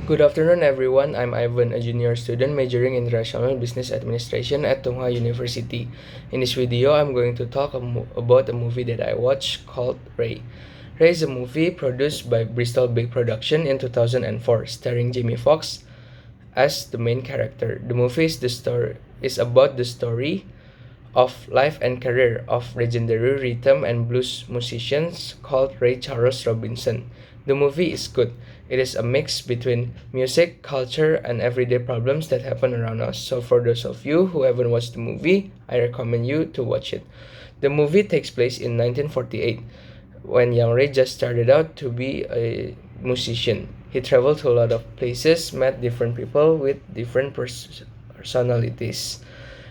Good afternoon, everyone. I'm Ivan, a junior student majoring in International Business Administration at Tongha University. In this video, I'm going to talk about a movie that I watched called Ray. Ray is a movie produced by Bristol Big Production in 2004, starring Jamie Foxx as the main character. The movie is about the story of life and career of legendary rhythm and blues musicians called Ray Charles Robinson. The movie is good. It is a mix between music, culture, and everyday problems that happen around us. So for those of you who haven't watched the movie, I recommend you to watch it. The movie takes place in 1948 when young Ray just started out to be a musician. He traveled to a lot of places, met different people with different personalities.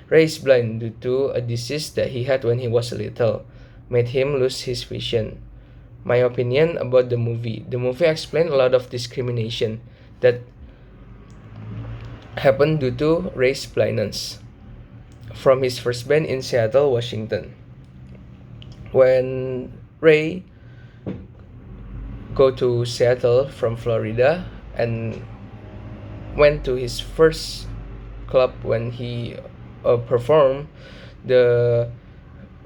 Ray is blind due to a disease that he had when he was little, made him lose his vision. My opinion about the movie. The movie explained a lot of discrimination that happened due to Ray's blindness from his first band in Seattle, Washington. When Ray go to Seattle from Florida and went to his first club when he performed, the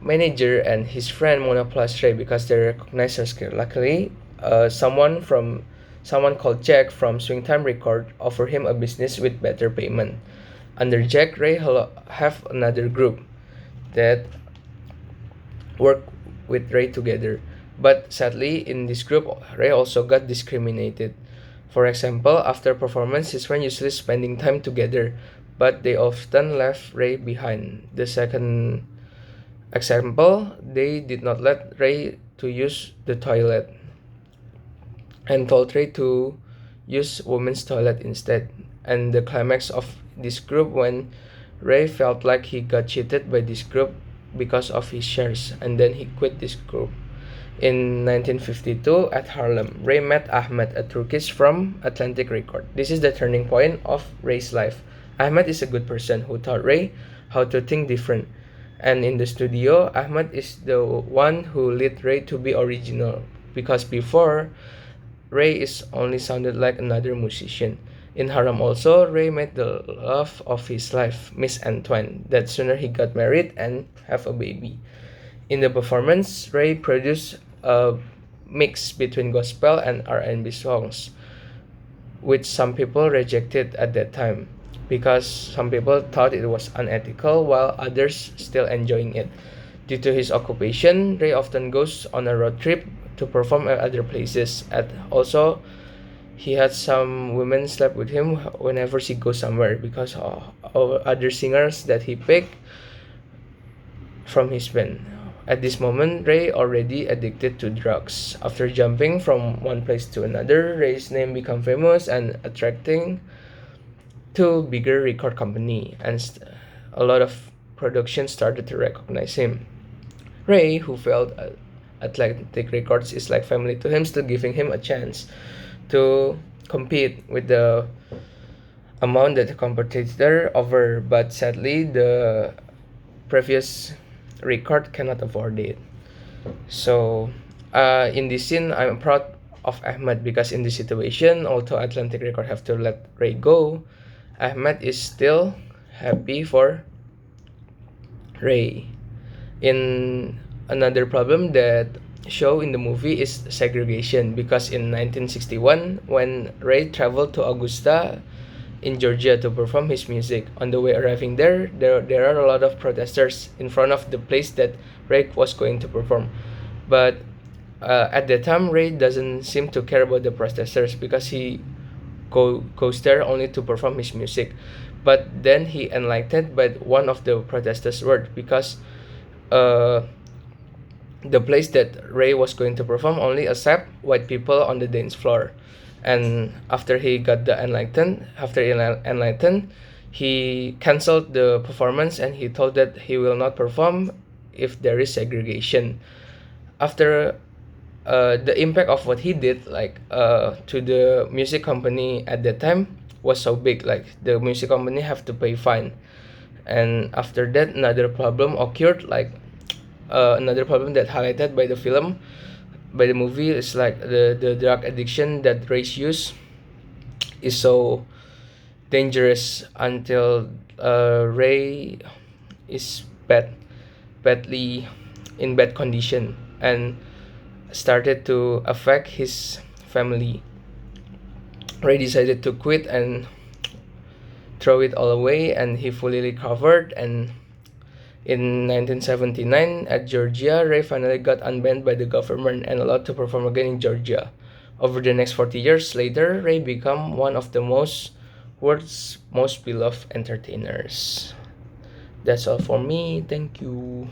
manager and his friend monopolized Ray because they recognized her skill. Luckily, someone called Jack from Swing Time Record offered him a business with better payment. Under Jack, Ray have another group that work with Ray together. But sadly, in this group, Ray also got discriminated. For example, after performance, his friends usually spending time together, but they often left Ray behind. The second example, they did not let Ray to use the toilet and told Ray to use women's toilet instead. And the climax of this group when Ray felt like he got cheated by this group because of his shares, and then he quit this group. In 1952 at Harlem, Ray met Ahmed, a Turkish from Atlantic Record. This is the turning point of Ray's life. Ahmed is a good person who taught Ray how to think different. And in the studio, Ahmed is the one who led Ray to be original, because before, Ray is only sounded like another musician. In Harlem also, Ray met the love of his life, Miss Antoine, that sooner he got married and have a baby. In the performance, Ray produced a mix between gospel and R&B songs, which some people rejected at that time because some people thought it was unethical while others still enjoying it. Due to his occupation, Ray often goes on a road trip to perform at other places, and also he had some women sleep with him whenever she goes somewhere because of other singers that he picked from his band. At this moment, Ray already addicted to drugs. After jumping from one place to another, Ray's name became famous and attracting to bigger record company, and a lot of production started to recognize him. Ray, who felt Atlantic Records is like family to him, still giving him a chance to compete with the amount that the competitor offer, but sadly the previous record cannot afford it. So in this scene, I'm proud of Ahmed because in this situation, although Atlantic Record have to let Ray go, Ahmed is still happy for Ray. In another problem that show in the movie is segregation, because in 1961 when Ray traveled to Augusta in Georgia to perform his music, on the way arriving there are a lot of protesters in front of the place that Ray was going to perform. But at that time, Ray doesn't seem to care about the protesters because he goes there only to perform his music. But then he enlightened by one of the protesters' word, because the place that Ray was going to perform only accept white people on the dance floor. And after he got the enlightened, he canceled the performance and he told that he will not perform if there is segregation. After the impact of what he did, to the music company at that time was so big, like the music company have to pay fine. And after that, another problem occurred, another problem that highlighted by the movie is like the drug addiction that Ray's use is so dangerous until Ray is badly in bad condition and started to affect his family. Ray decided to quit and throw it all away, and he fully recovered. And in 1979 at Georgia, Ray finally got unbanned by the government and allowed to perform again in Georgia. Over the next 40 years later, Ray became one of the world's most beloved entertainers. That's all for me. Thank you.